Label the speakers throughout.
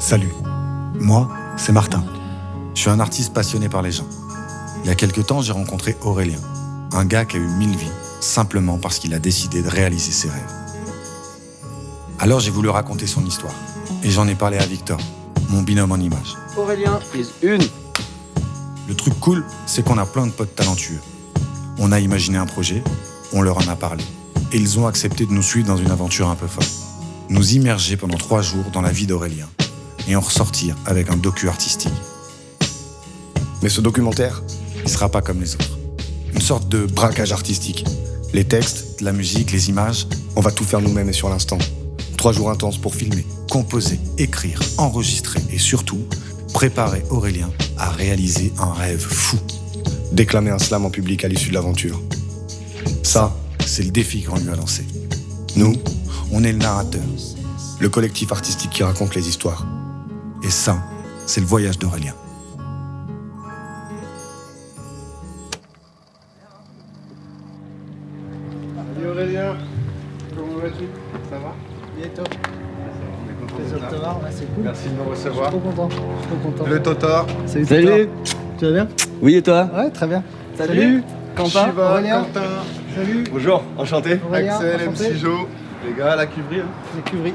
Speaker 1: Salut, moi, c'est Martin. Je suis un artiste passionné par les gens. Il y a quelques temps, j'ai rencontré Aurélien, un gars qui a eu 1000 vies, simplement parce qu'il a décidé de réaliser ses rêves. Alors j'ai voulu raconter son histoire, et j'en ai parlé à Victor, mon binôme en images.
Speaker 2: Aurélien is une.
Speaker 1: Le truc cool, c'est qu'on a plein de potes talentueux. On a imaginé un projet, on leur en a parlé, et ils ont accepté de nous suivre dans une aventure un peu folle. Nous immerger pendant 3 jours dans la vie d'Aurélien, et en ressortir avec un docu artistique.
Speaker 3: Mais ce documentaire,
Speaker 1: il sera pas comme les autres. Une sorte de braquage artistique. Les textes, la musique, les images,
Speaker 3: on va tout faire nous-mêmes et sur l'instant. 3 jours intenses pour filmer,
Speaker 1: composer, écrire, enregistrer et surtout, préparer Aurélien à réaliser un rêve fou.
Speaker 3: Déclamer un slam en public à l'issue de l'aventure. Ça,
Speaker 1: c'est le défi qu'on lui a lancé.
Speaker 3: Nous,
Speaker 1: on est le narrateur.
Speaker 3: Le collectif artistique qui raconte les histoires.
Speaker 1: Et ça, c'est le voyage d'Aurélien.
Speaker 4: Salut Aurélien, comment vas-tu? Ça va?
Speaker 5: Et toi?
Speaker 4: On est content
Speaker 5: Plaisir
Speaker 4: d'être
Speaker 5: de te
Speaker 4: là.
Speaker 5: voir, c'est cool.
Speaker 4: Merci de nous
Speaker 5: Je suis
Speaker 4: recevoir.
Speaker 5: trop content. Je suis trop content.
Speaker 4: Le Totor,
Speaker 5: Salut.
Speaker 2: Salut.
Speaker 5: Totor. Tu vas bien?
Speaker 2: Oui, et toi?
Speaker 5: Ouais, très bien.
Speaker 2: Salut.
Speaker 5: Quentin,
Speaker 4: Shiva,
Speaker 5: Aurélien.
Speaker 4: Quentin,
Speaker 5: Salut.
Speaker 4: bonjour, enchanté.
Speaker 5: Aurélien,
Speaker 4: Axel,
Speaker 5: enchanté.
Speaker 4: MC Jo, les gars, la cuverie. Hein.
Speaker 5: Les cuveries.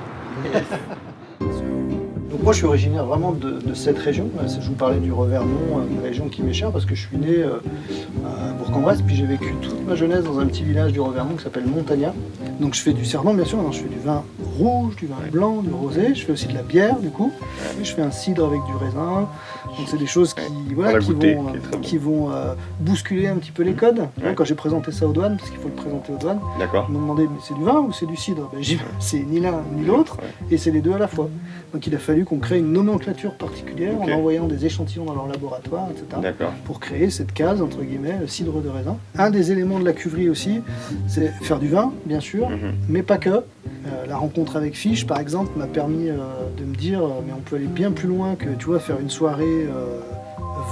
Speaker 5: Donc moi je suis originaire vraiment de cette région. Je vous parlais du Revermont, une région qui m'est chère parce que je suis né à Bourg-en-Bresse, puis j'ai vécu toute ma jeunesse dans un petit village du Revermont qui s'appelle Montagna. Donc je fais du cerdon bien sûr, maintenant je fais du vin rouge, du vin blanc, du rosé, je fais aussi de la bière du coup, et je fais un cidre avec du raisin. Donc c'est des choses qui vont bousculer un petit peu les codes. Quand j'ai présenté ça aux douanes, parce qu'il faut le présenter aux douanes, ils m'ont demandé mais c'est du vin ou c'est du cidre? J'ai dit c'est ni l'un ni l'autre, et c'est les deux à la fois. Donc il a fallu qu'on crée une nomenclature particulière en envoyant des échantillons dans leur laboratoire, etc. Pour créer cette case, entre guillemets, cidre de raisin. Un des éléments de la cuverie aussi, c'est faire du vin, bien sûr, mais pas que. La rencontre avec Fiche, par exemple, m'a permis de me dire mais on peut aller bien plus loin que, tu vois, faire une soirée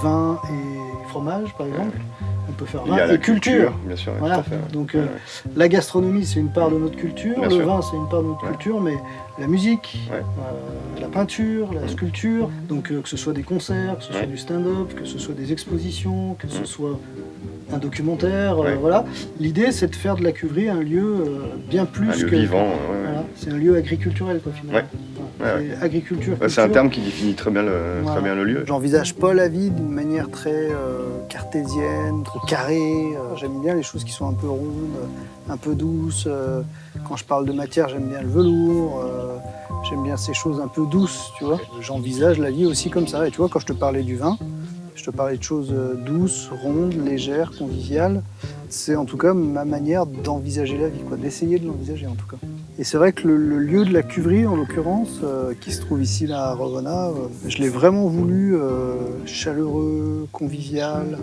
Speaker 5: vin et fromage, par exemple. On peut faire vin et culture.
Speaker 4: Bien sûr,
Speaker 5: voilà.
Speaker 4: tout à fait.
Speaker 5: Donc la gastronomie, c'est une part de notre culture,
Speaker 4: bien
Speaker 5: le
Speaker 4: sûr.
Speaker 5: vin, c'est une part de notre culture, mais la musique, la peinture, la sculpture, donc que ce soit des concerts, que ce soit du stand-up, que ce soit des expositions, que ce soit un documentaire, voilà. L'idée, c'est de faire de la cuverie un lieu bien plus
Speaker 4: un lieu
Speaker 5: que...
Speaker 4: vivant,
Speaker 5: Voilà. C'est un lieu agriculturel, quoi, finalement. C'est agriculture,
Speaker 4: c'est un
Speaker 5: culture.
Speaker 4: terme qui définit très bien le lieu.
Speaker 5: J'envisage pas la vie d'une manière très cartésienne, trop carrée. J'aime bien les choses qui sont un peu rondes, un peu douces. Quand je parle de matière, j'aime bien le velours. J'aime bien ces choses un peu douces, tu vois. J'envisage la vie aussi comme ça. Et tu vois, quand je te parlais du vin, je te parlais de choses douces, rondes, légères, conviviales. C'est en tout cas ma manière d'envisager la vie, quoi, d'essayer de l'envisager en tout cas. Et c'est vrai que le lieu de la cuverie, en l'occurrence, qui se trouve ici là, à Revena, je l'ai vraiment voulu chaleureux, convivial,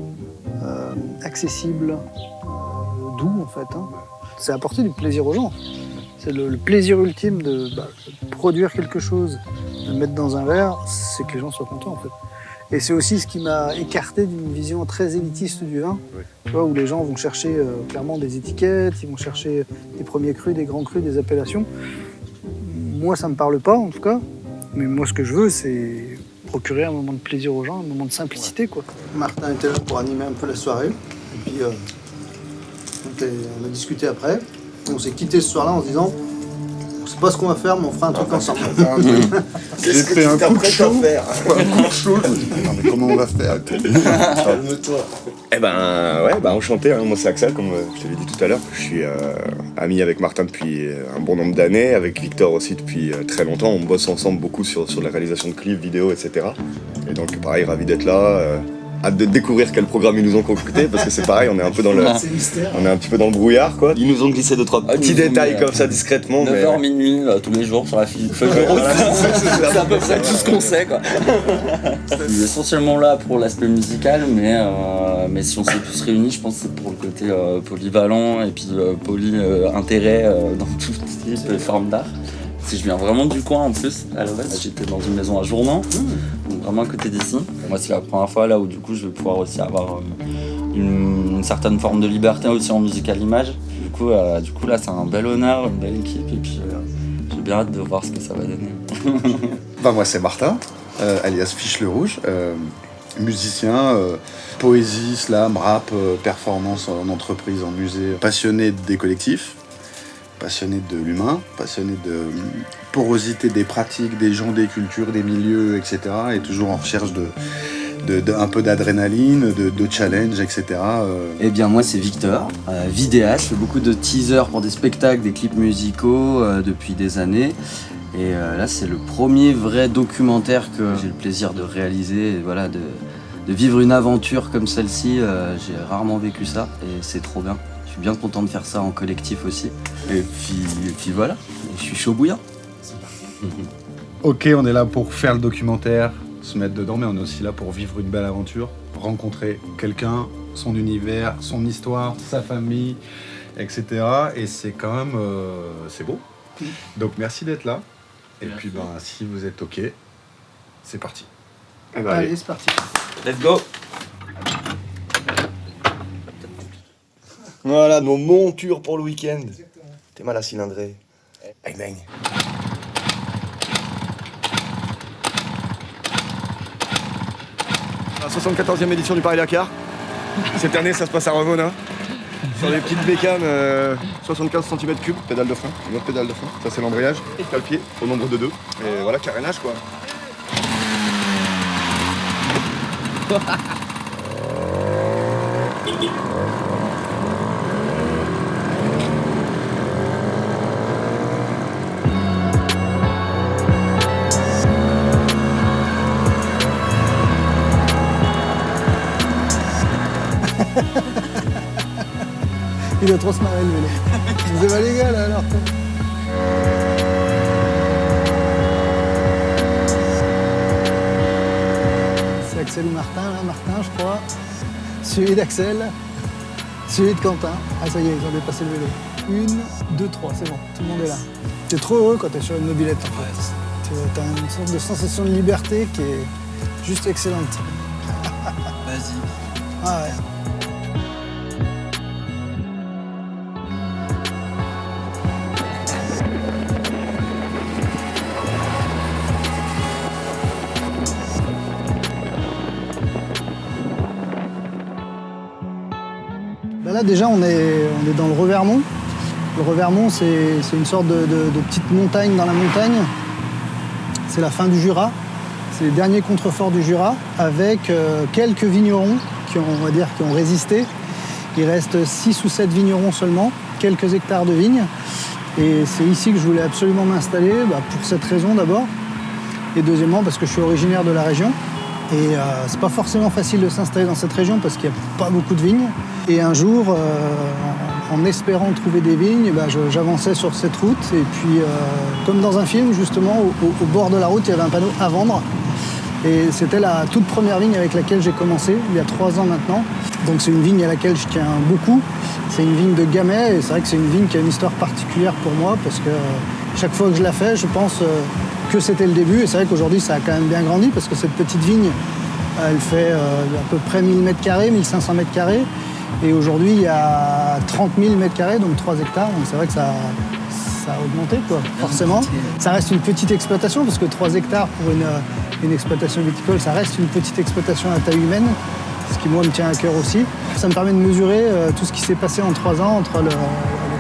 Speaker 5: accessible, doux en fait. C'est apporter du plaisir aux gens. C'est le plaisir ultime de produire quelque chose, de le mettre dans un verre, c'est que les gens soient contents en fait. Et c'est aussi ce qui m'a écarté d'une vision très élitiste du vin, tu vois, où les gens vont chercher clairement des étiquettes, ils vont chercher des premiers crus, des grands crus, des appellations. Moi, ça me parle pas en tout cas, mais moi, ce que je veux, c'est procurer un moment de plaisir aux gens, un moment de simplicité, quoi. Martin était là pour animer un peu la soirée, et puis on a discuté après, et on s'est quitté ce soir-là en se disant on sait pas ce qu'on va faire, mais on fera un truc ensemble.
Speaker 4: J'ai fait un coup de chaud.
Speaker 3: non mais comment on va faire?
Speaker 4: Calme-toi. Eh ben, enchanté, hein. Moi c'est Axel, comme je t'avais dit tout à l'heure. Je suis ami avec Martin depuis un bon nombre d'années, avec Victor aussi depuis très longtemps. On bosse ensemble beaucoup sur la réalisation de clips, vidéos, etc. Et donc pareil, ravi d'être là. Hâte de découvrir quel programme ils nous ont concocté, parce que c'est pareil, on est un peu dans le le brouillard, quoi.
Speaker 2: Ils nous ont glissé 2-3
Speaker 4: Petits détails comme ça discrètement.
Speaker 2: 9h minuit tous les jours sur la feuille de route. C'est à peu près tout ce qu'on sait, quoi. Je suis essentiellement là pour l'aspect musical, mais si on s'est tous réunis, je pense que c'est pour le côté polyvalent et puis intérêt dans tout type de forme d'art. Si je viens vraiment du coin en plus, à la base, j'étais dans une maison à Jourdan, donc vraiment à côté d'ici. Moi, c'est la première fois là où du coup je vais pouvoir aussi avoir une certaine forme de liberté aussi en musique à l'image. Du coup là, c'est un bel honneur, une belle équipe, et puis j'ai bien hâte de voir ce que ça va donner.
Speaker 6: Moi c'est Martin, alias Fiche le Rouge, musicien, poésie, slam, rap, performance en entreprise, en musée, passionné des collectifs, passionné de l'humain, passionné de porosité des pratiques, des gens, des cultures, des milieux, etc. Et toujours en recherche un peu d'adrénaline, de challenge, etc.
Speaker 7: Eh bien moi c'est Victor, vidéaste, je fais beaucoup de teasers pour des spectacles, des clips musicaux depuis des années. Et là c'est le premier vrai documentaire que j'ai le plaisir de réaliser, et voilà, de vivre une aventure comme celle-ci. J'ai rarement vécu ça et c'est trop bien. Je suis bien content de faire ça en collectif aussi. Et puis voilà, je suis chaud bouillant.
Speaker 1: Ok, on est là pour faire le documentaire, se mettre dedans, mais on est aussi là pour vivre une belle aventure, rencontrer quelqu'un, son univers, son histoire, sa famille, etc. Et c'est quand même... c'est beau. Donc merci d'être là. Et puis si vous êtes ok, c'est parti.
Speaker 5: Allez, c'est parti.
Speaker 7: Let's go.
Speaker 3: Voilà, nos montures pour le week-end. T'es mal à cylindrer. Bang bang. La 74e édition du Paris-Dakar. Cette année, ça se passe à Revona. Sur les petites bécanes, 75 cm3, pédale de frein, une autre pédale de frein. Ça, c'est l'embrayage. T'as le pied au nombre de 2. Et voilà, carénage quoi.
Speaker 5: Il doit trop se marrer le vélo. Vous avez les gars là alors. C'est Axel ou Martin là, Martin je crois. Suivi d'Axel. Suivi de Quentin. Ah ça y est, ils ont dépassé le vélo. 1, 2, 3, c'est bon, tout le monde est là. T'es trop heureux quand t'es sur une mobilette en fait. T'as une sorte de sensation de liberté qui est juste excellente.
Speaker 7: Vas-y.
Speaker 5: Ah ouais. Là déjà on est dans le Revermont. Le Revermont c'est une sorte de petite montagne dans la montagne. C'est la fin du Jura. C'est les derniers contreforts du Jura avec quelques vignerons qui ont résisté. Il reste 6 ou 7 vignerons seulement, quelques hectares de vignes. Et c'est ici que je voulais absolument m'installer, pour cette raison d'abord. Et deuxièmement parce que je suis originaire de la région. Et c'est pas forcément facile de s'installer dans cette région parce qu'il n'y a pas beaucoup de vignes. Et un jour, en espérant trouver des vignes, j'avançais sur cette route. Et puis, comme dans un film, justement, au bord de la route, il y avait un panneau « À vendre ». Et c'était la toute première vigne avec laquelle j'ai commencé, il y a 3 ans maintenant. Donc c'est une vigne à laquelle je tiens beaucoup. C'est une vigne de Gamay. Et c'est vrai que c'est une vigne qui a une histoire particulière pour moi parce que chaque fois que je la fais, je pense que c'était le début. Et c'est vrai qu'aujourd'hui, ça a quand même bien grandi parce que cette petite vigne, elle fait à peu près 1000 m², 1500 m². Et aujourd'hui, il y a 30 000 m², donc 3 hectares. Donc c'est vrai que ça a augmenté, quoi, forcément. Ça reste une petite exploitation, parce que 3 hectares pour une exploitation viticole, ça reste une petite exploitation à taille humaine, ce qui, moi, me tient à cœur aussi. Ça me permet de mesurer tout ce qui s'est passé en 3 ans, entre le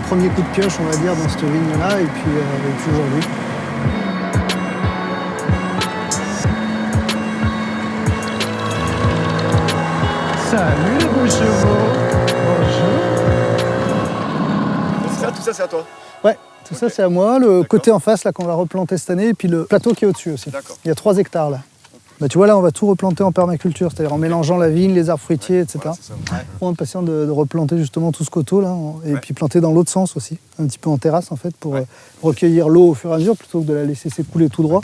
Speaker 5: premier coup de pioche, on va dire, dans cette vigne-là, et puis aujourd'hui. Salut les beaux chevaux. Bonjour.
Speaker 3: Tout ça c'est à toi.
Speaker 5: Ouais, tout ça c'est à moi. Le côté en face là qu'on va replanter cette année et puis le plateau qui est au-dessus aussi.
Speaker 3: D'accord.
Speaker 5: Il y a 3 hectares là. Tu vois là on va tout replanter en permaculture, c'est-à-dire en mélangeant la vigne, les arbres fruitiers, etc.
Speaker 3: Voilà, c'est ça.
Speaker 5: On est patient de replanter justement tout ce coteau là et puis planter dans l'autre sens aussi, un petit peu en terrasse en fait pour recueillir l'eau au fur et à mesure plutôt que de la laisser s'écouler tout droit.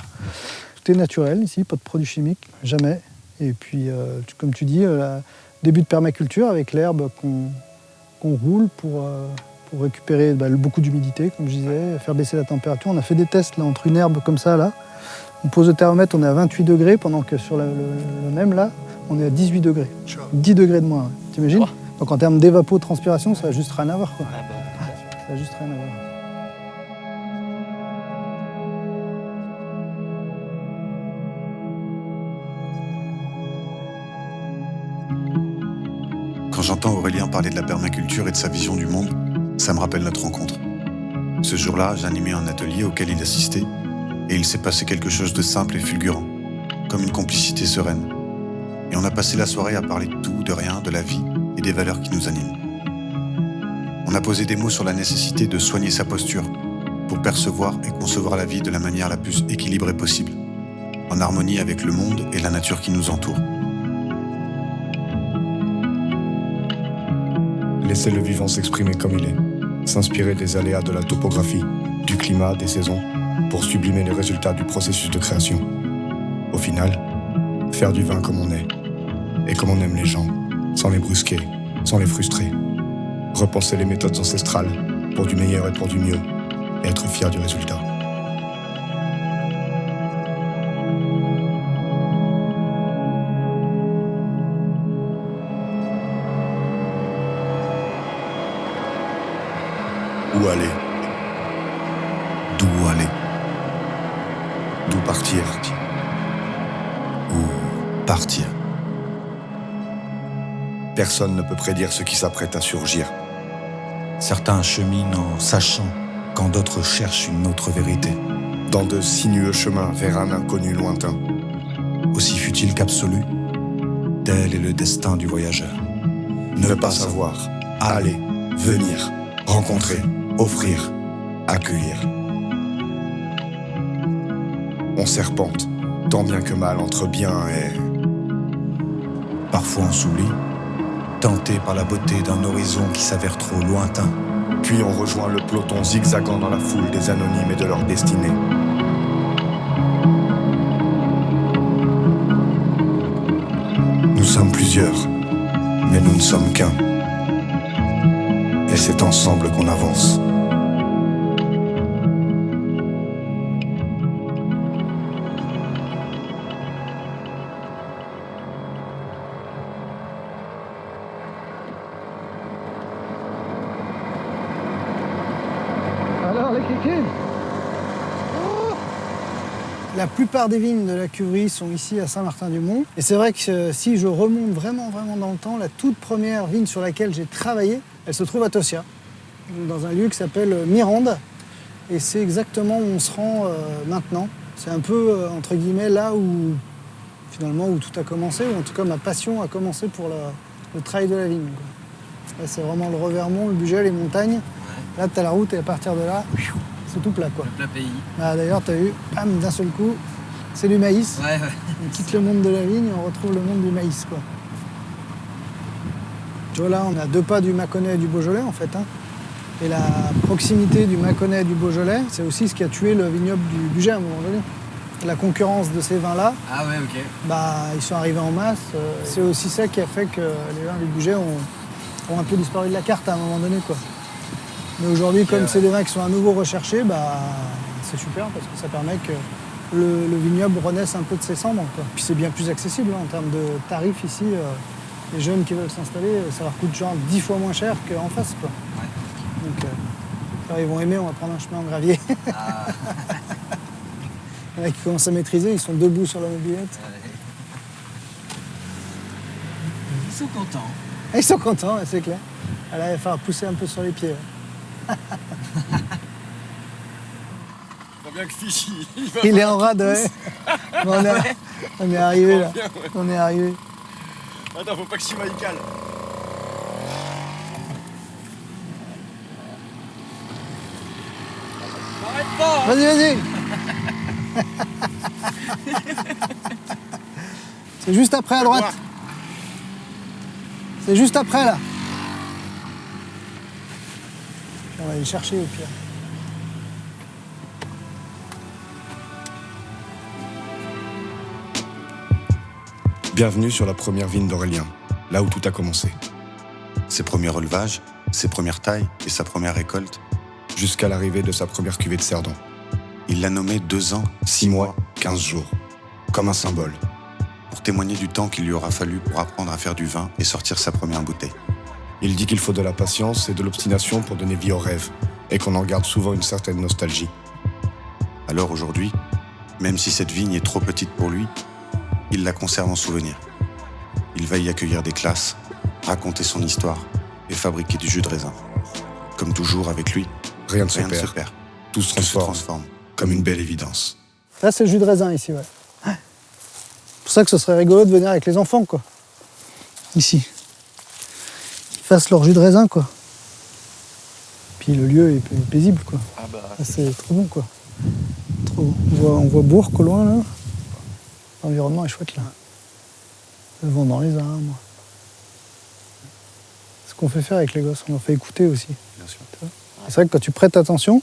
Speaker 5: Tout est naturel ici, pas de produits chimiques, jamais. Et puis comme tu dis, début de permaculture avec l'herbe qu'on roule pour récupérer beaucoup d'humidité, comme je disais, faire baisser la température. On a fait des tests là, entre une herbe comme ça, là. On pose le thermomètre, on est à 28 degrés, pendant que sur le même, là, on est à 18 degrés. 10 degrés de moins, t'imagines ? Donc en termes d'évapotranspiration, ça n'a juste rien à voir, quoi. Ça n'a juste rien à voir.
Speaker 1: Quand j'entends Aurélien parler de la permaculture et de sa vision du monde, ça me rappelle notre rencontre. Ce jour-là, j'animais un atelier auquel il assistait et il s'est passé quelque chose de simple et fulgurant, comme une complicité sereine. Et on a passé la soirée à parler de tout, de rien, de la vie et des valeurs qui nous animent. On a posé des mots sur la nécessité de soigner sa posture pour percevoir et concevoir la vie de la manière la plus équilibrée possible, en harmonie avec le monde et la nature qui nous entoure.
Speaker 3: Laisser le vivant s'exprimer comme il est, s'inspirer des aléas de la topographie, du climat, des saisons, pour sublimer les résultats du processus de création. Au final, faire du vin comme on est, et comme on aime les gens, sans les brusquer, sans les frustrer. Repenser les méthodes ancestrales, pour du meilleur et pour du mieux, et être fier du résultat.
Speaker 1: Où aller? D'où aller? D'où partir? Où partir?
Speaker 3: Personne ne peut prédire ce qui s'apprête à surgir.
Speaker 1: Certains cheminent en sachant, quand d'autres cherchent une autre vérité.
Speaker 3: Dans de sinueux chemins vers un inconnu lointain.
Speaker 1: Aussi fut-il qu'absolu, tel est le destin du voyageur.
Speaker 3: Ne pas savoir, aller, venir, rencontrer, offrir, accueillir. On serpente, tant bien que mal entre bien et...
Speaker 1: Parfois on s'oublie, tenté par la beauté d'un horizon qui s'avère trop lointain.
Speaker 3: Puis on rejoint le peloton zigzagant dans la foule des anonymes et de leur destinée.
Speaker 1: Nous sommes plusieurs, mais nous ne sommes qu'un. Et c'est ensemble qu'on avance.
Speaker 5: Alors les kékés, la plupart des vignes de la cuverie sont ici à Saint-Martin-du-Mont. Et c'est vrai que si je remonte vraiment dans le temps, la toute première vigne sur laquelle j'ai travaillé, elle se trouve à Tossia, dans un lieu qui s'appelle Mirande. Et c'est exactement où on se rend maintenant. C'est un peu, entre guillemets, là où, finalement, où tout a commencé, ou en tout cas ma passion a commencé pour le travail de la vigne, quoi. Là, c'est vraiment le Revermont, le Bugey, les montagnes. Là, t'as la route et à partir de là, c'est tout plat, quoi.
Speaker 7: Le plat pays.
Speaker 5: Ah, d'ailleurs, t'as vu, bam, d'un seul coup, c'est du maïs.
Speaker 7: Ouais.
Speaker 5: On quitte le monde de la vigne et on retrouve le monde du maïs, quoi. Tu vois, là, on a 2 pas du Mâconnais et du Beaujolais, en fait, hein. Et la proximité du Mâconnais et du Beaujolais, c'est aussi ce qui a tué le vignoble du Bugey à un moment donné. La concurrence de ces vins-là,
Speaker 7: Ah ouais, ok.
Speaker 5: bah, ils sont arrivés en masse. C'est aussi ça qui a fait que les vins du Bugey ont un peu disparu de la carte à un moment donné, quoi. Mais aujourd'hui, comme c'est des vins qui sont à nouveau recherchés, bah, c'est super parce que ça permet que le vignoble renaisse un peu de ses cendres, quoi. Puis c'est bien plus accessible, hein, en termes de tarifs ici. Les jeunes qui veulent s'installer, ça leur coûte genre 10 fois moins cher qu'en face, quoi.
Speaker 7: Ouais.
Speaker 5: Donc, alors ils vont aimer, on va prendre un chemin en gravier.
Speaker 7: Ah.
Speaker 5: Il y en a qui commencent à maîtriser, ils sont debout sur la mobilette.
Speaker 7: Ils sont contents.
Speaker 5: Ah, ils sont contents, ouais, c'est clair. Ah, là, il va falloir pousser un peu sur les pieds. Ouais.
Speaker 3: Bien que Fichy,
Speaker 5: Il est en rade, ouais. Bon, on est arrivé là. On est arrivé.
Speaker 3: Attends, faut pas que Shima y cale.
Speaker 5: Vas-y. C'est juste après à droite. C'est juste après là. On va aller le chercher au pire.
Speaker 3: Bienvenue sur la première vigne d'Aurélien, là où tout a commencé.
Speaker 1: Ses premiers relevages, ses premières tailles et sa première récolte,
Speaker 3: Jusqu'à l'arrivée de sa première cuvée de Cerdon.
Speaker 1: il l'a nommé 2 ans,
Speaker 3: 6 mois, 15 jours. Comme un symbole.
Speaker 1: pour témoigner du temps qu'il lui aura fallu pour apprendre à faire du vin et sortir sa première bouteille.
Speaker 3: Il dit qu'il faut de la patience et de l'obstination pour donner vie aux rêves, et qu'on en garde souvent une certaine nostalgie.
Speaker 1: Alors aujourd'hui, même si cette vigne est trop petite pour lui, il la conserve en souvenir. Il va y accueillir des classes, raconter son histoire et fabriquer du jus de raisin. Comme toujours avec lui,
Speaker 3: Rien ne
Speaker 1: rien ne se perd. Tout se transforme comme une belle évidence.
Speaker 5: Là, c'est le jus de raisin ici, ouais. C'est pour ça que ce serait rigolo de venir avec les enfants, quoi. Ici. Qu'ils fassent leur jus de raisin, quoi. Puis le lieu est paisible, quoi. Là, c'est trop bon, quoi. Trop bon. On voit Bourg au loin, là. L'environnement est chouette, là. Le vent dans les arbres. C'est ce qu'on fait faire avec les gosses, on leur fait écouter aussi.
Speaker 1: Bien sûr.
Speaker 5: C'est vrai que quand tu prêtes attention...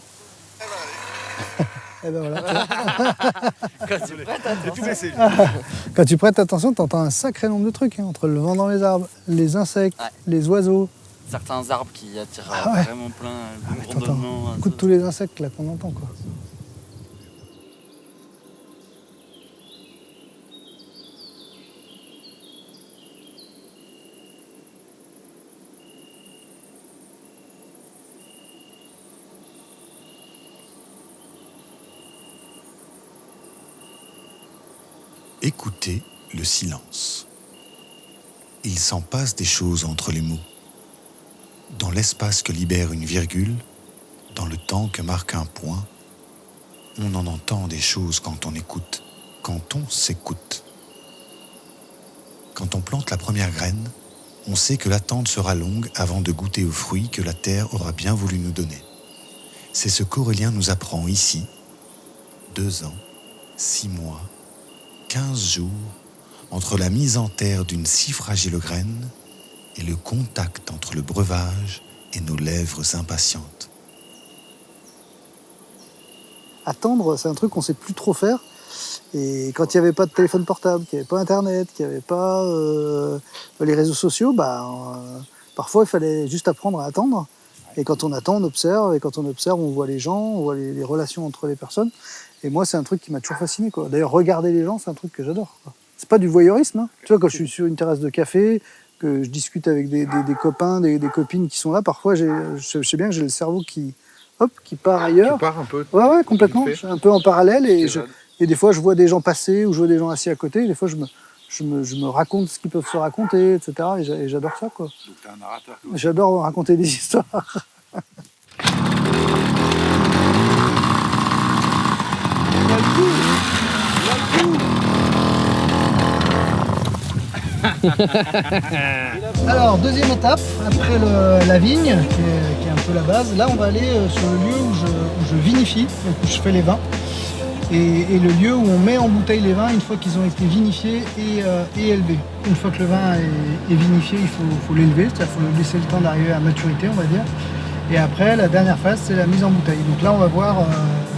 Speaker 5: Eh ben voilà. Quand tu prêtes attention, tu entends un sacré nombre de trucs, hein, entre le vent dans les arbres, les insectes, les oiseaux.
Speaker 2: Certains arbres qui attirent vraiment plein
Speaker 5: Mais
Speaker 2: le
Speaker 5: t'entends
Speaker 2: rondonnement.
Speaker 5: écoute tous les insectes là qu'on entend, quoi.
Speaker 1: Écoutez le silence. Il s'en passe des choses entre les mots. Dans l'espace que libère une virgule, dans le temps que marque un point, on en entend des choses quand on écoute, quand on s'écoute. Quand on plante la première graine, on sait que l'attente sera longue avant de goûter aux fruits que la terre aura bien voulu nous donner. C'est ce qu'Aurélien nous apprend ici. 2 ans, 6 mois, 15 jours, entre la mise en terre d'une si fragile graine et le contact entre le breuvage et nos lèvres impatientes.
Speaker 5: Attendre, c'est un truc qu'on sait plus trop faire. Et quand il n'y avait pas de téléphone portable, qu'il n'y avait pas Internet, qu'il n'y avait pas les réseaux sociaux, parfois il fallait juste apprendre à attendre. Et quand on attend, on observe. Et quand on observe, on voit les gens, on voit les relations entre les personnes. Et moi, c'est un truc qui m'a toujours fasciné, quoi. D'ailleurs, regarder les gens, c'est un truc que j'adore, quoi. C'est pas du voyeurisme, hein. Tu vois, quand je suis sur une terrasse de café, que je discute avec des copains, des copines qui sont là, parfois, je sais bien que j'ai le cerveau qui part ailleurs.
Speaker 3: Tu pars un peu.
Speaker 5: Ouais, complètement. Je suis un peu en parallèle et des fois, je vois des gens passer ou je vois des gens assis à côté. Et des fois, je me raconte ce qu'ils peuvent se raconter, etc. Et j'adore ça, quoi.
Speaker 1: Donc t'es un narrateur.
Speaker 5: J'adore raconter des histoires. Alors, deuxième étape, après la vigne, qui est un peu la base, là on va aller sur le lieu où je vinifie, donc où je fais les vins. Et le lieu où on met en bouteille les vins une fois qu'ils ont été vinifiés et élevés. Une fois que le vin est vinifié, il faut l'élever, c'est-à-dire qu'il faut laisser le temps d'arriver à maturité, on va dire. Et après, la dernière phase, c'est la mise en bouteille. Donc là, on va voir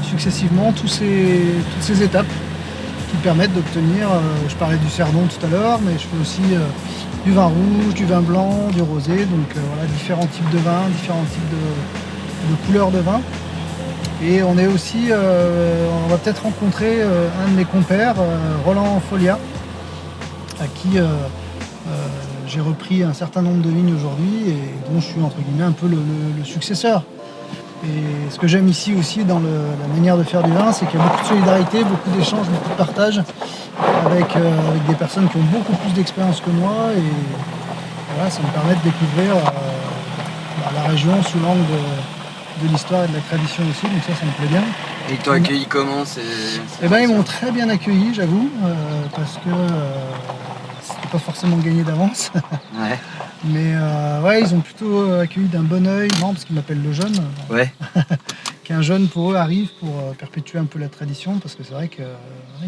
Speaker 5: successivement toutes ces étapes qui permettent d'obtenir, je parlais du cerdon tout à l'heure, mais je fais aussi du vin rouge, du vin blanc, du rosé, donc voilà, différents types de vins, différents types de couleurs de vin. Et on est aussi, on va peut-être rencontrer un de mes compères, Roland Folia, à qui j'ai repris un certain nombre de vignes aujourd'hui et dont je suis entre guillemets un peu le successeur. Et ce que j'aime ici aussi dans la manière de faire du vin, c'est qu'il y a beaucoup de solidarité, beaucoup d'échanges, beaucoup de partage avec des personnes qui ont beaucoup plus d'expérience que moi. Et voilà, ça me permet de découvrir la région sous l'angle de l'histoire et de la tradition aussi, donc ça me plaît bien.
Speaker 7: Et ils t'ont accueilli comment
Speaker 5: Ils m'ont très bien accueilli, j'avoue, parce que c'était pas forcément gagné d'avance.
Speaker 7: Ouais.
Speaker 5: Mais ils ont plutôt accueilli d'un bon œil, non, parce qu'ils m'appellent le jeune.
Speaker 7: Ouais.
Speaker 5: Qu'un jeune pour eux arrive pour perpétuer un peu la tradition, parce que c'est vrai qu'il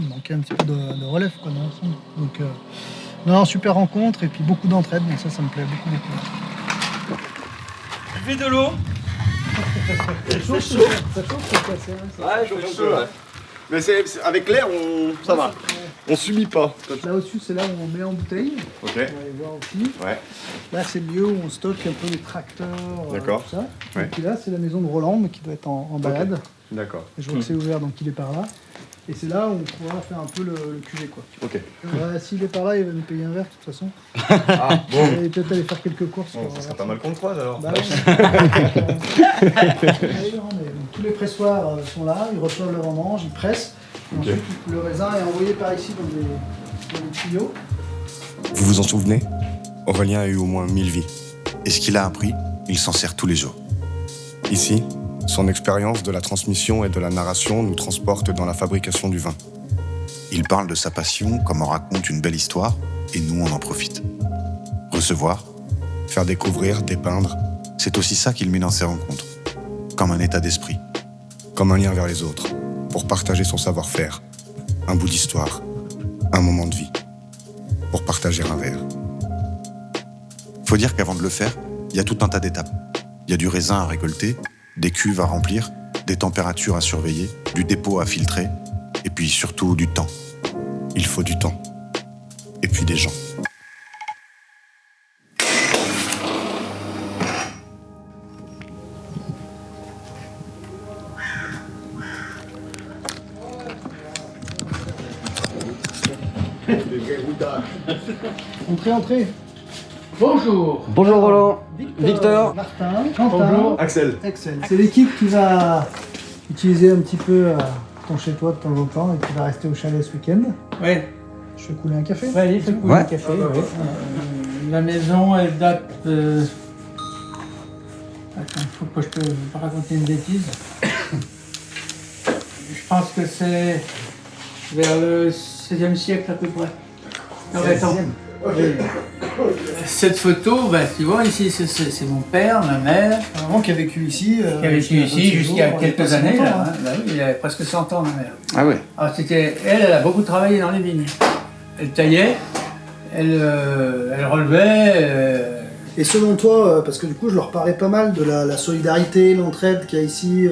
Speaker 5: manquait un petit peu de relève, quoi, dans l'ensemble. Donc, non, super rencontre et puis beaucoup d'entraide, donc ça me plaît beaucoup.
Speaker 2: Buvez de l'eau.
Speaker 5: Ça chauffe, c'est cassé.
Speaker 2: Ouais, je fais chaud là.
Speaker 3: Mais avec l'air, ça va. On subit pas.
Speaker 5: Là au-dessus, c'est là où on met en bouteille.
Speaker 3: Ok.
Speaker 5: On va aller voir aussi.
Speaker 3: Ouais.
Speaker 5: Là, c'est le lieu où on stocke un peu les tracteurs,
Speaker 3: D'accord.
Speaker 5: tout ça.
Speaker 3: Ouais.
Speaker 5: Et puis là, c'est la maison de Roland, mais qui doit être en balade.
Speaker 3: D'accord.
Speaker 5: Et je vois que c'est ouvert, donc il est par là. Et c'est là où on pourra faire un peu le QG, quoi.
Speaker 3: Ok.
Speaker 5: S'il est par là, il va nous payer un verre, de toute façon.
Speaker 3: Ah, bon.
Speaker 5: Et peut-être aller faire quelques courses.
Speaker 3: Bon, ça serait pas mal qu'on le croise alors.
Speaker 5: Bah, tous les pressoirs sont là, ils reçoivent le vendange, ils pressent. Et ensuite, le raisin est envoyé par ici dans des tuyaux.
Speaker 3: Vous vous en souvenez?
Speaker 4: Aurélien a eu au moins 1000 vies.
Speaker 1: Et ce qu'il a appris, il s'en sert tous les jours.
Speaker 4: Ici, son expérience de la transmission et de la narration nous transporte dans la fabrication du vin.
Speaker 1: Il parle de sa passion comme on raconte une belle histoire, et nous on en profite. Recevoir,
Speaker 4: Faire découvrir, dépeindre,
Speaker 1: c'est aussi ça qu'il met dans ses rencontres, comme un état d'esprit.
Speaker 4: comme un lien vers les autres, pour partager son savoir-faire, un bout d'histoire, un moment de vie, pour partager un verre.
Speaker 1: Faut dire qu'avant de le faire, il y a tout un tas d'étapes. Il y a du raisin à récolter, des cuves à remplir, des températures à surveiller, du dépôt à filtrer, et puis surtout du temps.
Speaker 4: Il faut du temps. Et puis des gens.
Speaker 5: Entrez.
Speaker 8: Bonjour.
Speaker 7: Bonjour Roland.
Speaker 5: Victor. Martin. Quentin.
Speaker 8: Bonjour.
Speaker 3: Axel.
Speaker 5: Excel. C'est l'équipe qui va utiliser un petit peu ton chez-toi de temps en temps et qui va rester au chalet ce week-end.
Speaker 8: Ouais.
Speaker 5: Je fais couler un café.
Speaker 8: Ouais, allez, fais couler
Speaker 7: Ouais.
Speaker 8: le café. Ouais. La maison, elle date. Attends, il faut que je peux pas raconter une bêtise. Je pense que c'est vers le 16e siècle à peu près. Non, mais attends. Cette photo, bah, tu vois, ici, c'est mon père, ma mère,
Speaker 5: Maman qui a vécu ici.
Speaker 8: qui a vécu ici jusqu'à quelques années. Là, hein. Bah oui, il avait presque 100 ans, ma mère.
Speaker 7: Ah ouais.
Speaker 8: Alors, elle a beaucoup travaillé dans les vignes. Elle taillait, elle relevait.
Speaker 5: Et selon toi, parce que du coup je leur parlais pas mal de la solidarité, l'entraide qu'il y a ici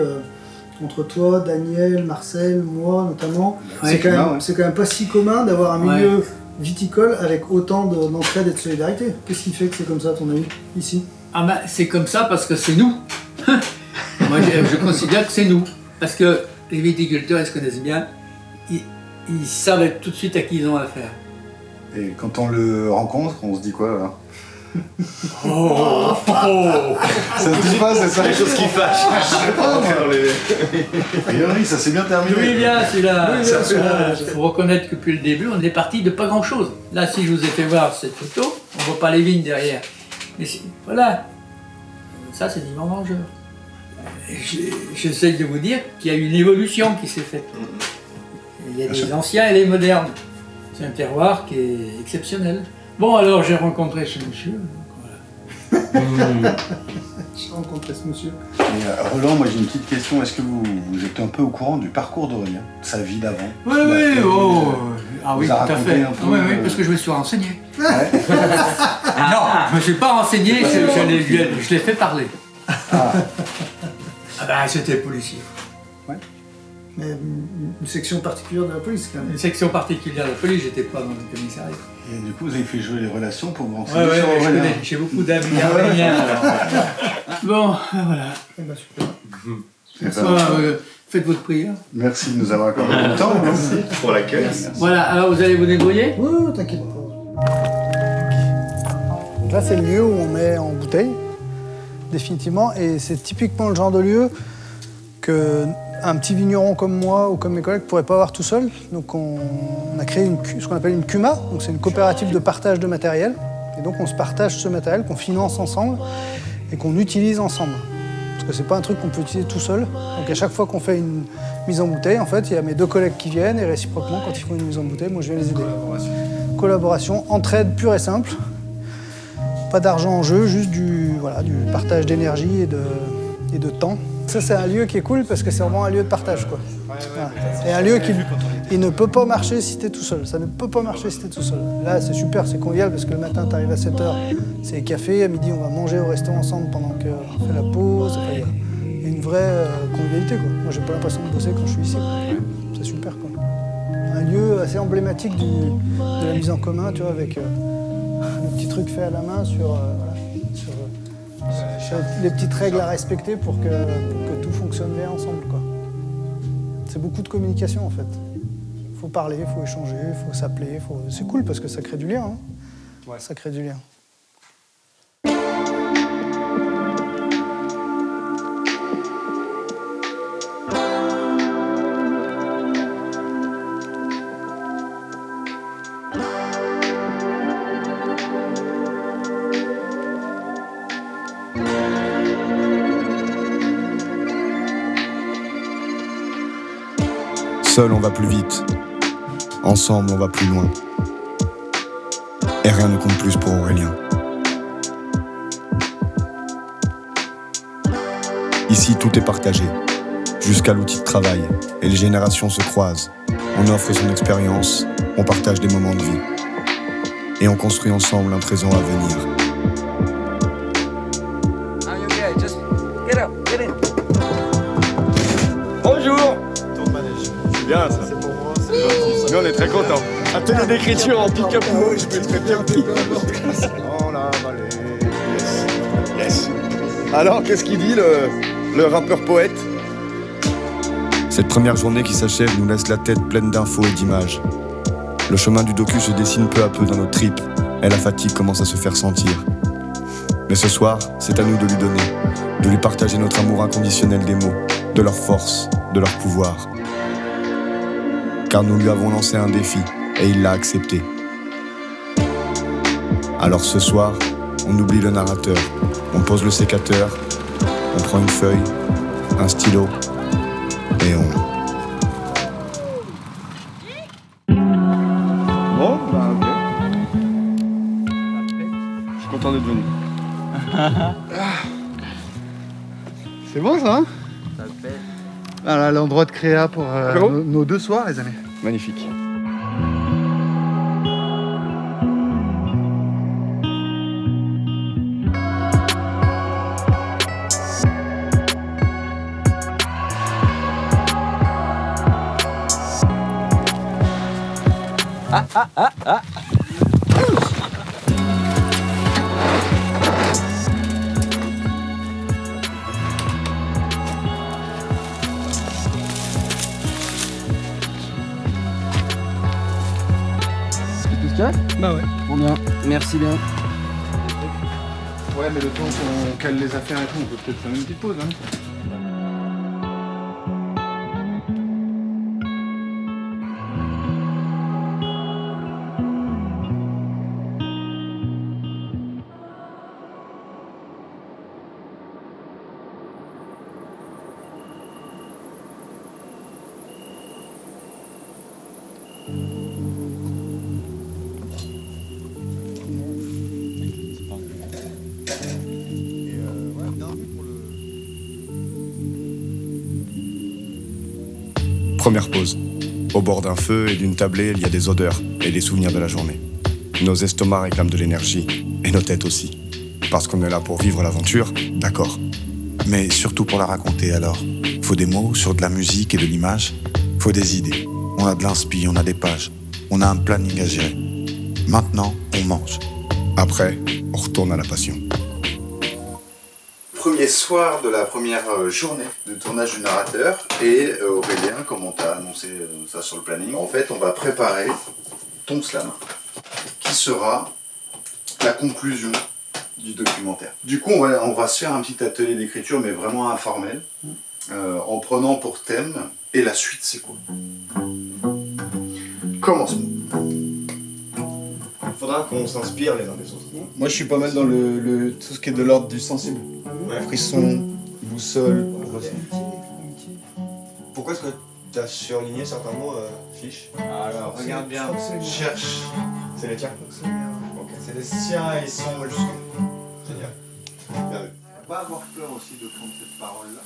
Speaker 5: entre toi, Daniel, Marcel, moi notamment,
Speaker 8: Ouais,
Speaker 5: c'est quand même pas si commun d'avoir un milieu viticole avec autant d'entraide et de solidarité. Qu'est-ce qui fait que c'est comme ça à ton avis, ici?
Speaker 8: Ah ben, c'est comme ça parce que c'est nous. Moi, je considère que c'est nous. Parce que les viticulteurs, ils se connaissent bien. Ils savent tout de suite à qui ils ont affaire.
Speaker 6: Et quand on le rencontre, on se dit quoi alors?
Speaker 8: Oh,
Speaker 6: Ça se dit pas, c'est ça?
Speaker 3: Les choses qui fâchent.
Speaker 6: A priori, ça s'est bien terminé.
Speaker 8: D'où il vient celui-là?
Speaker 5: Oui, bien, celui-là.
Speaker 8: Il faut reconnaître que depuis le début, on est parti de pas grand-chose. Là, si je vous ai fait voir cette photo, on voit pas les vignes derrière. Mais voilà. Ça, c'est du vendangeur. J'essaie de vous dire qu'il y a une évolution qui s'est faite. Il y a des anciens et les modernes. C'est un terroir qui est exceptionnel. Bon, alors j'ai rencontré ce monsieur. Voilà.
Speaker 5: J'ai rencontré ce monsieur.
Speaker 6: Et, Roland, moi j'ai une petite question. Est-ce que vous êtes un peu au courant du parcours d'Aurélien, sa vie d'avant?
Speaker 8: Oui, oui, oh. Ah oui,
Speaker 6: Vous
Speaker 8: tout
Speaker 6: a
Speaker 8: à
Speaker 6: raconté
Speaker 8: fait.
Speaker 6: un peu,
Speaker 8: Oui, oui, parce que je me suis renseigné.
Speaker 6: Ouais.
Speaker 8: Non, je me suis pas renseigné, je l'ai fait parler. Ah ben, c'était policier.
Speaker 5: Mais une section particulière de la police quand même.
Speaker 8: Une section particulière de la police, j'étais pas dans le commissariat.
Speaker 6: Et du coup, vous avez fait jouer les relations pour vous renseigner
Speaker 8: Ouais,
Speaker 6: sur
Speaker 8: je
Speaker 6: Aurélien.
Speaker 8: connais, j'ai beaucoup d'amis arméniens. Bon, voilà.
Speaker 5: Eh ben, super.
Speaker 6: Eh ben,
Speaker 8: Voilà, faites votre prière.
Speaker 6: merci de nous avoir accordé le temps. Merci.
Speaker 3: Pour l'accueil.
Speaker 8: Voilà, alors vous allez vous débrouiller?
Speaker 5: Oui, t'inquiète pas. Donc là, c'est le lieu où on met en bouteille, définitivement, et c'est typiquement le genre de lieu que un petit vigneron comme moi ou comme mes collègues ne pourrait pas avoir tout seul. Donc on a créé ce qu'on appelle une CUMA, donc c'est une coopérative de partage de matériel. Et donc on se partage ce matériel qu'on finance ensemble et qu'on utilise ensemble. Parce que c'est pas un truc qu'on peut utiliser tout seul. Donc à chaque fois qu'on fait une mise en bouteille, en fait, il y a mes deux collègues qui viennent et réciproquement, quand ils font une mise en bouteille, moi je viens les aider. Collaboration, entraide pure et simple. Pas d'argent en jeu, juste du partage d'énergie et de temps. Ça, c'est un lieu qui est cool parce que c'est vraiment un lieu de partage, quoi. Voilà. Et un lieu qui il ne peut pas marcher si t'es tout seul. Ça ne peut pas marcher si t'es tout seul. Là, c'est super, c'est convivial parce que le matin, t'arrives à 7h, c'est café. À midi, on va manger au restaurant ensemble pendant qu'on fait la pause. Enfin, il y a une vraie convivialité, quoi. Moi, j'ai pas l'impression de bosser quand je suis ici, quoi. C'est super, quoi. Un lieu assez emblématique de la mise en commun, tu vois, avec le petit truc fait à la main sur les petites règles à respecter pour que tout fonctionne bien ensemble, quoi. C'est beaucoup de communication, en fait. Il faut parler, il faut échanger, il faut s'appeler. C'est cool parce que ça crée du lien. Hein. Ouais. Ça crée du lien.
Speaker 3: Seul, on va plus vite. Ensemble, on va plus loin. Et rien ne compte plus pour Aurélien. Ici, tout est partagé, jusqu'à l'outil de travail, et les générations se croisent. On offre son expérience, on partage des moments de vie. Et on construit ensemble un présent à venir.
Speaker 4: Bonjour. C'est bien ça.
Speaker 3: C'est pour moi,
Speaker 4: Nous on est très contents. Atelier d'écriture en pick-up.
Speaker 3: je mettrais bien Oh la vallée.
Speaker 4: Yes. Alors qu'est-ce qu'il dit le rappeur poète?
Speaker 3: Cette première journée qui s'achève nous laisse la tête pleine d'infos et d'images. Le chemin du docu se dessine peu à peu dans nos tripes et la fatigue commence à se faire sentir. Mais ce soir, c'est à nous de lui donner, de lui partager notre amour inconditionnel des mots, de leur force, de leur pouvoir. Car nous lui avons lancé un défi et il l'a accepté. Alors ce soir, on oublie le narrateur, on pose le sécateur, on prend une feuille, un stylo et on...
Speaker 4: Bon, bah ok. Je suis content d'être venu.
Speaker 5: C'est bon ça, hein? Voilà l'endroit de créa pour nos 2 soirs, les amis.
Speaker 4: Magnifique.
Speaker 5: Bah ouais.
Speaker 7: Bon bien, merci bien.
Speaker 6: Ouais, mais le temps qu'on cale les affaires et tout, on peut peut-être faire une petite pause, hein.
Speaker 3: Première pause. Au bord d'un feu et d'une tablée, il y a des odeurs et des souvenirs de la journée. Nos estomacs réclament de l'énergie, et nos têtes aussi. Parce qu'on est là pour vivre l'aventure, d'accord.
Speaker 1: Mais surtout pour la raconter alors. Faut des mots sur de la musique et de l'image. Faut des idées. On a de l'inspi, on a des pages. On a un planning à gérer. Maintenant, on mange.
Speaker 3: Après, on retourne à la passion.
Speaker 6: Premier soir de la première journée de tournage du narrateur et Aurélien, comme on t'a annoncé ça sur le planning, en fait on va préparer ton slam qui sera la conclusion du documentaire. Du coup on va se faire un petit atelier d'écriture mais vraiment informel en prenant pour thème et la suite c'est quoi? Commencement.
Speaker 4: Il faudra qu'on s'inspire les uns des autres.
Speaker 3: Moi je suis pas mal dans le tout ce qui est de l'ordre du sensible. Frisson, boussole,
Speaker 4: Pourquoi est-ce que tu as surligné certains mots, fiche?
Speaker 6: Alors regarde bien, cherche.
Speaker 4: C'est les tiens?
Speaker 6: C'est les siens et ils sont majuscules.
Speaker 4: Génial. Bien vu.
Speaker 6: Pas avoir peur aussi de prendre cette parole-là.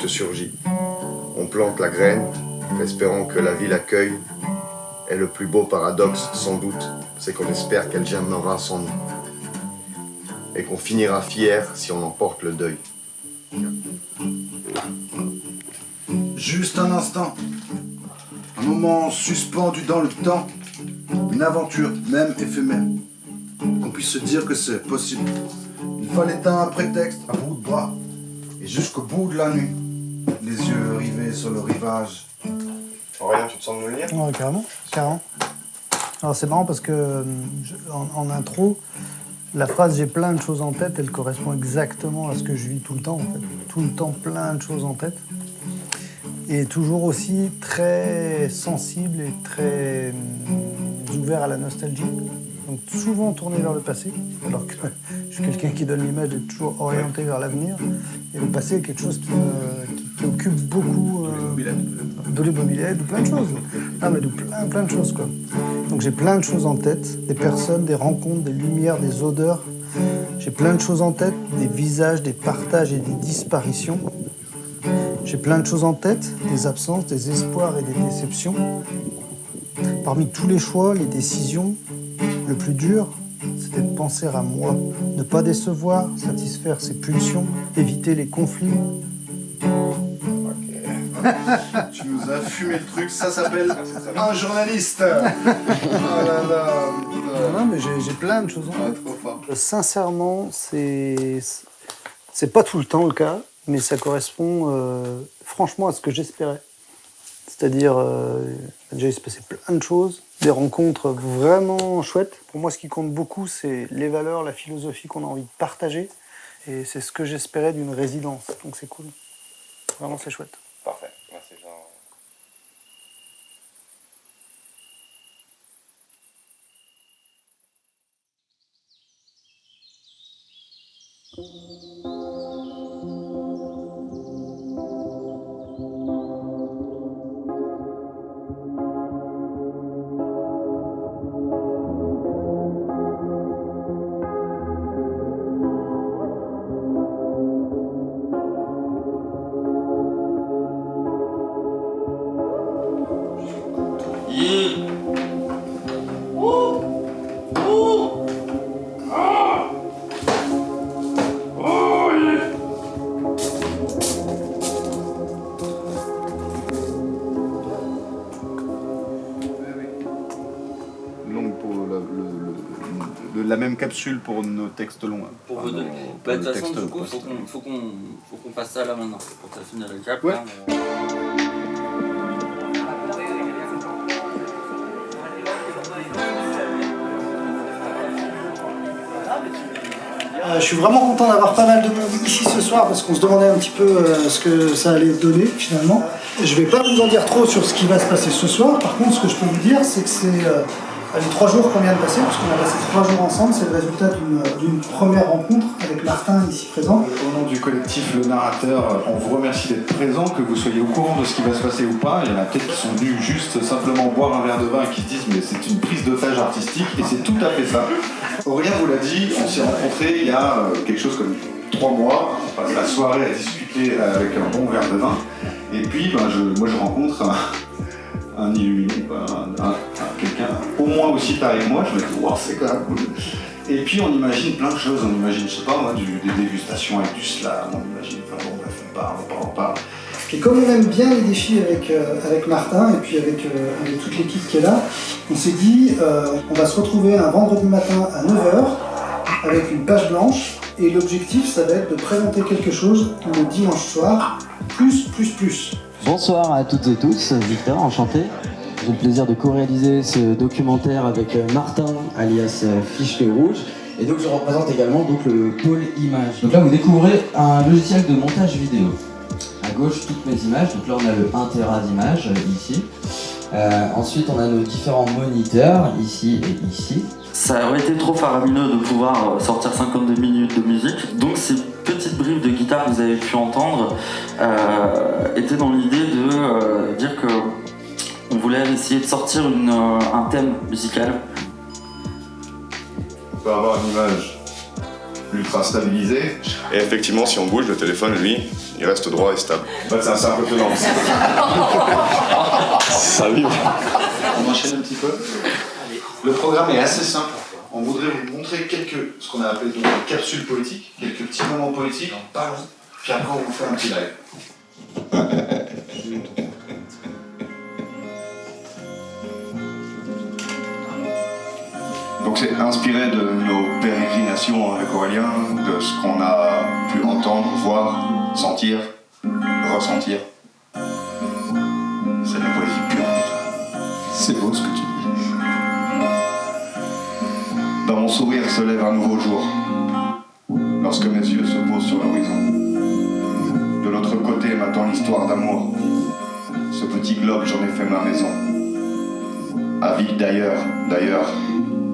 Speaker 4: texte surgit. On plante la graine, espérant que la vie l'accueille. Et le plus beau paradoxe, sans doute, c'est qu'on espère qu'elle germera sans nous. Et qu'on finira fier si on emporte le deuil.
Speaker 6: Juste un instant. Un moment suspendu dans le temps. Une aventure, même éphémère. Qu'on puisse se dire que c'est possible. Il fallait un prétexte à bout de bras. Et jusqu'au bout de la nuit. Les yeux rivés sur le rivage.
Speaker 4: Aurélien, tu te sens de nous le lire ?
Speaker 5: Ouais, carrément. Alors c'est marrant parce que en intro, la phrase « j'ai plein de choses en tête », elle correspond exactement à ce que je vis tout le temps en fait. Tout le temps plein de choses en tête. Et toujours aussi très sensible et très ouvert à la nostalgie. Donc souvent tourné vers le passé, alors que je suis quelqu'un qui donne l'image d'être toujours orienté vers l'avenir. Et le passé est quelque chose qui occupe beaucoup de l'immobilier, de plein de choses. Non mais de plein de choses quoi. Donc j'ai plein de choses en tête, des personnes, des rencontres, des lumières, des odeurs. J'ai plein de choses en tête, des visages, des partages et des disparitions. J'ai plein de choses en tête, des absences, des espoirs et des déceptions. Parmi tous les choix, les décisions, le plus dur, c'était de penser à moi. Ne pas décevoir, satisfaire ses pulsions, éviter les conflits.
Speaker 6: Tu nous as fumé le truc, ça s'appelle un journaliste. Oh là là.
Speaker 5: Non, mais j'ai plein de choses en tête.
Speaker 6: Trop fort.
Speaker 5: Sincèrement, c'est pas tout le temps le cas, mais ça correspond franchement à ce que j'espérais. C'est-à-dire, déjà il s'est passé plein de choses, des rencontres vraiment chouettes. Pour moi, ce qui compte beaucoup, c'est les valeurs, la philosophie qu'on a envie de partager. Et c'est ce que j'espérais d'une résidence. Donc c'est cool. Vraiment, c'est chouette.
Speaker 4: Parfait, merci Jean.
Speaker 6: La même capsule pour nos textes longs.
Speaker 2: Pour vous donner. De toute façon, du coup, faut qu'on fasse ça là maintenant. Pour que ça finisse le cap.
Speaker 6: Ouais.
Speaker 2: Là,
Speaker 5: Je suis vraiment content d'avoir pas mal de monde ici ce soir parce qu'on se demandait un petit peu ce que ça allait donner finalement. Je vais pas vous en dire trop sur ce qui va se passer ce soir. Par contre, ce que je peux vous dire, c'est que c'est les 3 jours qu'on vient de passer, parce qu'on a passé 3 jours ensemble, c'est le résultat d'une première rencontre avec Martin ici présent.
Speaker 9: Au nom du collectif Le Narrateur, on vous remercie d'être présent, que vous soyez au courant de ce qui va se passer ou pas. Il y en a peut-être qui sont venus juste simplement boire un verre de vin et qui se disent mais c'est une prise d'otage artistique, et c'est tout à fait ça. Aurélien vous l'a dit, on s'est rencontrés il y a quelque chose comme 3 mois, on passe la soirée à discuter avec un bon verre de vin, et puis moi je rencontre un illuminé, quelqu'un au moins aussi taillé que moi, je me dis wow, c'est quand même cool. Et puis on imagine plein de choses, on imagine, je sais pas moi, des dégustations avec du slam, on imagine, enfin bon, bref, on parle.
Speaker 5: Et comme on aime bien les défis avec Martin et puis avec toute l'équipe qui est là, on s'est dit on va se retrouver un vendredi matin à 9h avec une page blanche, et l'objectif ça va être de présenter quelque chose le dimanche soir, plus.
Speaker 7: Bonsoir à toutes et tous, Victor, enchanté. J'ai le plaisir de co-réaliser ce documentaire avec Martin, alias Fiche le Rouge. Et donc je représente également le pôle image. Donc là vous découvrez un logiciel de montage vidéo. À gauche, toutes mes images. Donc là on a le 1 Tera d'images ici. Ensuite on a nos différents moniteurs, ici et ici.
Speaker 2: Ça aurait été trop faramineux de pouvoir sortir 52 minutes de musique. Donc ces petites bribes de guitare que vous avez pu entendre étaient dans l'idée de dire que on voulait essayer de sortir un thème musical.
Speaker 9: On peut avoir une image ultra stabilisée.
Speaker 4: Et effectivement, si on bouge, le téléphone, lui, il reste droit et stable. En fait, c'est assez impressionnant. Ça vibre.
Speaker 9: On enchaîne un petit peu. Le programme est assez simple. On voudrait vous montrer ce qu'on a appelé donc des capsules poétiques, quelques petits moments poétiques, en parlant, puis après on vous fait un petit live. Donc c'est inspiré de nos pérégrinations avec Aurélien, de ce qu'on a pu entendre, voir, sentir, ressentir. C'est de la poésie pure. C'est beau ce que tu dis. Dans mon sourire se lève un nouveau jour, lorsque mes yeux se posent sur l'horizon. De l'autre côté m'attend l'histoire d'amour. Ce petit globe, j'en ai fait ma maison. Avide d'ailleurs,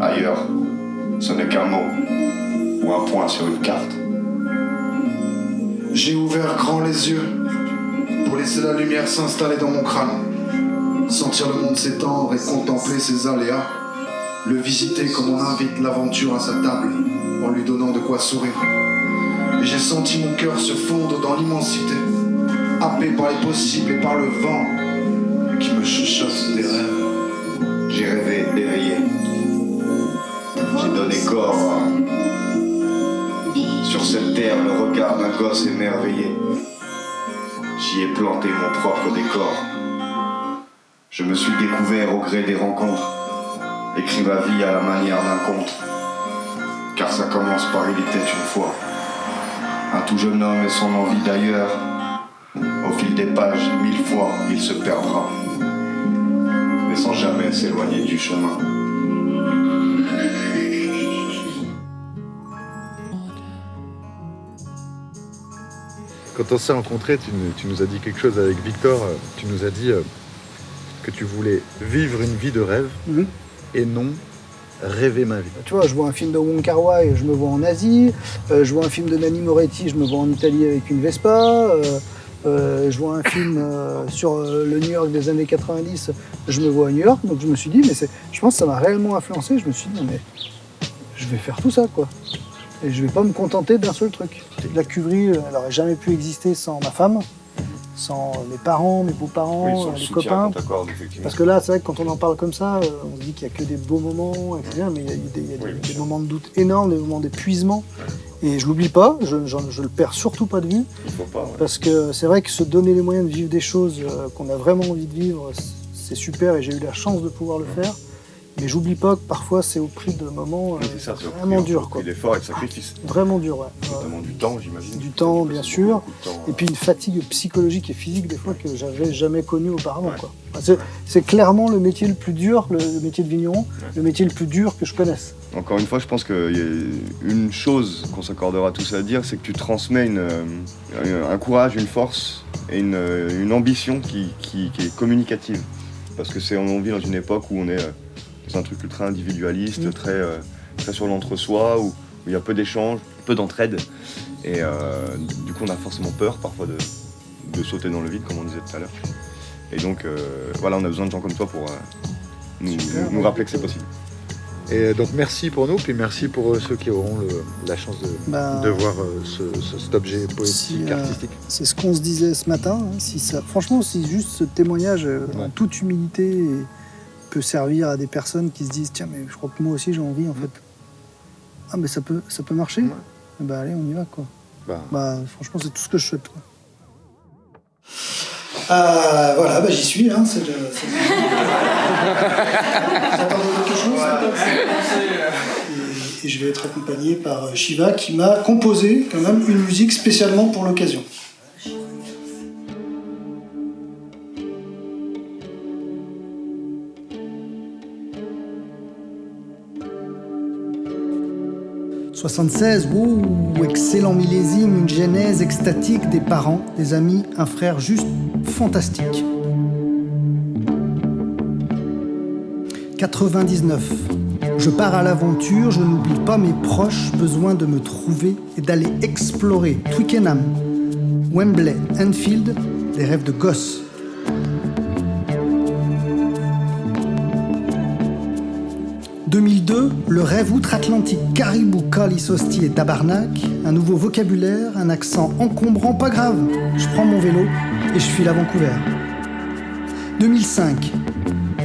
Speaker 9: ailleurs, ce n'est qu'un mot, ou un point sur une carte.
Speaker 10: J'ai ouvert grand les yeux, pour laisser la lumière s'installer dans mon crâne. Sentir le monde s'étendre et contempler ses aléas. Le visiter comme on invite l'aventure à sa table, en lui donnant de quoi sourire. Et j'ai senti mon cœur se fondre dans l'immensité, happé par les possibles et par le vent qui me chuchote des rêves.
Speaker 9: J'ai rêvé éveillé. J'ai donné corps sur cette terre, le regard d'un gosse émerveillé. J'y ai planté mon propre décor. Je me suis découvert au gré des rencontres. Écris ma vie à la manière d'un conte, car ça commence par il était une fois. Un tout jeune homme et son envie d'ailleurs. Au fil des pages, 1000 fois, il se perdra, mais sans jamais s'éloigner du chemin.
Speaker 11: Quand on s'est rencontrés, tu nous as dit quelque chose avec Victor. Tu nous as dit que tu voulais vivre une vie de rêve. Et non rêver ma vie.
Speaker 5: Tu vois, je vois un film de Wong Kar-wai et je me vois en Asie. Je vois un film de Nanni Moretti, je me vois en Italie avec une Vespa. Je vois un film sur le New York des années 90, je me vois à New York. Donc je me suis dit, je pense que ça m'a réellement influencé. Je me suis dit, mais je vais faire tout ça, quoi. Et je vais pas me contenter d'un seul truc. La cuverie, elle aurait jamais pu exister sans ma femme, sans mes parents, mes beaux-parents, les copains. Parce que là, c'est vrai que quand on en parle comme ça, on se dit qu'il n'y a que des beaux moments, etc. Mais il y a des moments de doute énormes, des moments d'épuisement. Et je l'oublie pas, je le perds surtout pas de vue. Parce que c'est vrai que se donner les moyens de vivre des choses qu'on a vraiment envie de vivre, c'est super et j'ai eu la chance de pouvoir le faire. Mais j'oublie pas que parfois c'est au prix de moments vraiment durs.
Speaker 4: Et d'efforts et de sacrifices.
Speaker 5: Vraiment dur, ouais.
Speaker 4: Notamment du temps, j'imagine.
Speaker 5: Du temps, bien sûr. Et puis une fatigue psychologique et physique des fois que j'avais jamais connue auparavant. Ouais. Quoi. C'est clairement le métier le plus dur, le métier de vigneron, le métier le plus dur que je connaisse.
Speaker 4: Encore une fois, je pense qu'il y a une chose qu'on s'accordera tous à dire, c'est que tu transmets un courage, une force et une ambition qui est communicative. Parce que on vit dans une époque où on est dans un truc ultra individualiste, très sur l'entre-soi, où il y a peu d'échanges, peu d'entraide. Et du coup, on a forcément peur parfois de sauter dans le vide, comme on disait tout à l'heure. Et donc, voilà, on a besoin de gens comme toi pour nous rappeler que c'est possible.
Speaker 11: Et donc merci pour nous, puis merci pour ceux qui auront la chance de voir cet objet poétique, artistique.
Speaker 5: C'est ce qu'on se disait ce matin. Hein, franchement, si juste ce témoignage, en toute humilité, peut servir à des personnes qui se disent « Tiens, mais je crois que moi aussi j'ai envie, en fait. » Ah, mais ça peut marcher. Et bah allez, on y va, quoi. Franchement, c'est tout ce que je souhaite, quoi. Voilà, j'y suis, hein, c'est le... J'attendais quelque chose. Et je vais être accompagné par Shiva qui m'a composé quand même une musique spécialement pour l'occasion. « 76, excellent millésime, une genèse extatique, des parents, des amis, un frère juste fantastique. 99, je pars à l'aventure, je n'oublie pas mes proches, besoin de me trouver et d'aller explorer Twickenham, Wembley, Anfield, des rêves de gosse. « 2002, le rêve outre-Atlantique, caribou, calice, hostie et tabarnak, un nouveau vocabulaire, un accent encombrant, pas grave. Je prends mon vélo et je file à Vancouver. 2005,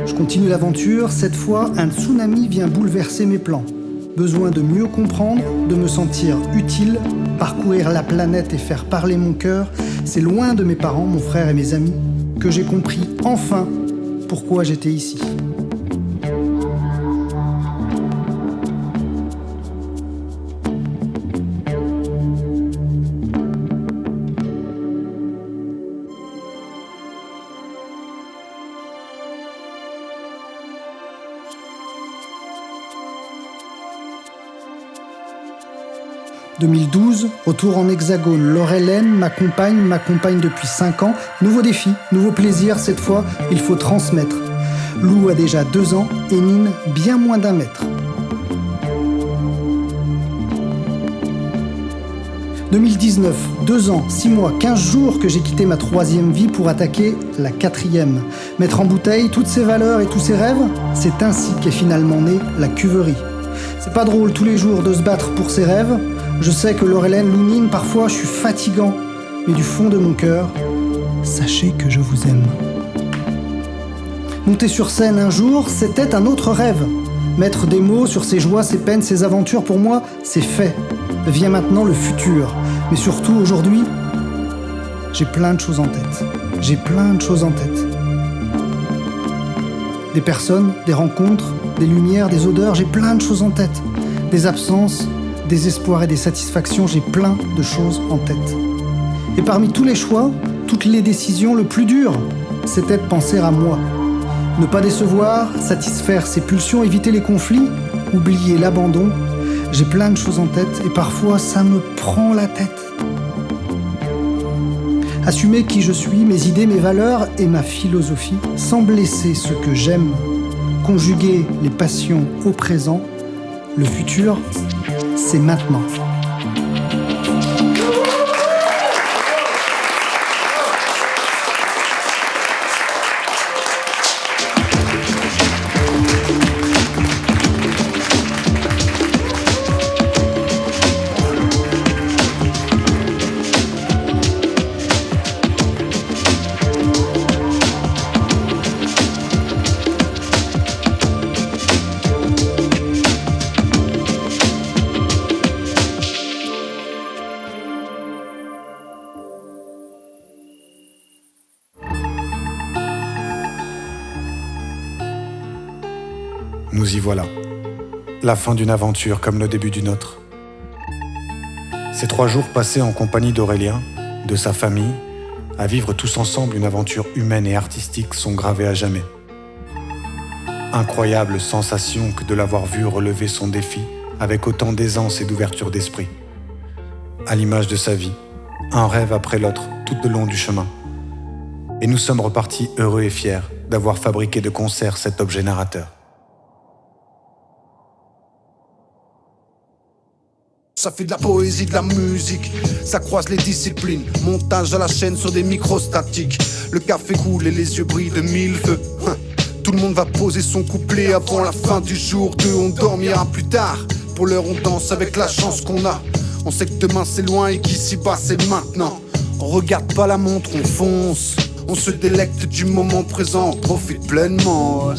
Speaker 5: je continue l'aventure, cette fois un tsunami vient bouleverser mes plans. Besoin de mieux comprendre, de me sentir utile, parcourir la planète et faire parler mon cœur, c'est loin de mes parents, mon frère et mes amis, que j'ai compris enfin pourquoi j'étais ici. « 2012, retour en Hexagone. Laure-Hélène m'accompagne depuis 5 ans. Nouveau défi, nouveau plaisir, cette fois, il faut transmettre. Lou a déjà 2 ans et Nine bien moins d'1 mètre. 2019, 2 ans, 6 mois, 15 jours que j'ai quitté ma 3e vie pour attaquer la 4e. Mettre en bouteille toutes ces valeurs et tous ces rêves, c'est ainsi qu'est finalement née la cuverie. C'est pas drôle tous les jours de se battre pour ses rêves. Je sais que Laure-Hélène, Lounine, parfois je suis fatigant, mais du fond de mon cœur, sachez que je vous aime. Monter sur scène un jour, c'était un autre rêve. Mettre des mots sur ses joies, ses peines, ses aventures, pour moi, c'est fait. Vient maintenant le futur. Mais surtout, aujourd'hui, j'ai plein de choses en tête. J'ai plein de choses en tête. Des personnes, des rencontres, des lumières, des odeurs, j'ai plein de choses en tête. Des absences, des espoirs et des satisfactions, j'ai plein de choses en tête. Et parmi tous les choix, toutes les décisions, le plus dur, c'était de penser à moi. Ne pas décevoir, satisfaire ses pulsions, éviter les conflits, oublier l'abandon. J'ai plein de choses en tête et parfois ça me prend la tête. Assumer qui je suis, mes idées, mes valeurs et ma philosophie, sans blesser ce que j'aime. Conjuguer les passions au présent, le futur, c'est maintenant.
Speaker 1: Nous y voilà. La fin d'une aventure comme le début d'une autre. Ces 3 jours passés en compagnie d'Aurélien, de sa famille, à vivre tous ensemble une aventure humaine et artistique sont gravés à jamais. Incroyable sensation que de l'avoir vu relever son défi avec autant d'aisance et d'ouverture d'esprit. À l'image de sa vie, un rêve après l'autre tout le long du chemin. Et nous sommes repartis heureux et fiers d'avoir fabriqué de concert cet objet narrateur.
Speaker 12: Ça fait de la poésie, de la musique, ça croise les disciplines. Montage à la chaîne sur des micros statiques. Le café coule et les yeux brillent de 1000 feux. Tout le monde va poser son couplet avant la fin du jour 2. On dormira plus tard. Pour l'heure on danse avec la chance qu'on a. On sait que demain c'est loin et qu'ici-bas c'est maintenant. On regarde pas la montre, on fonce. On se délecte du moment présent, on profite pleinement.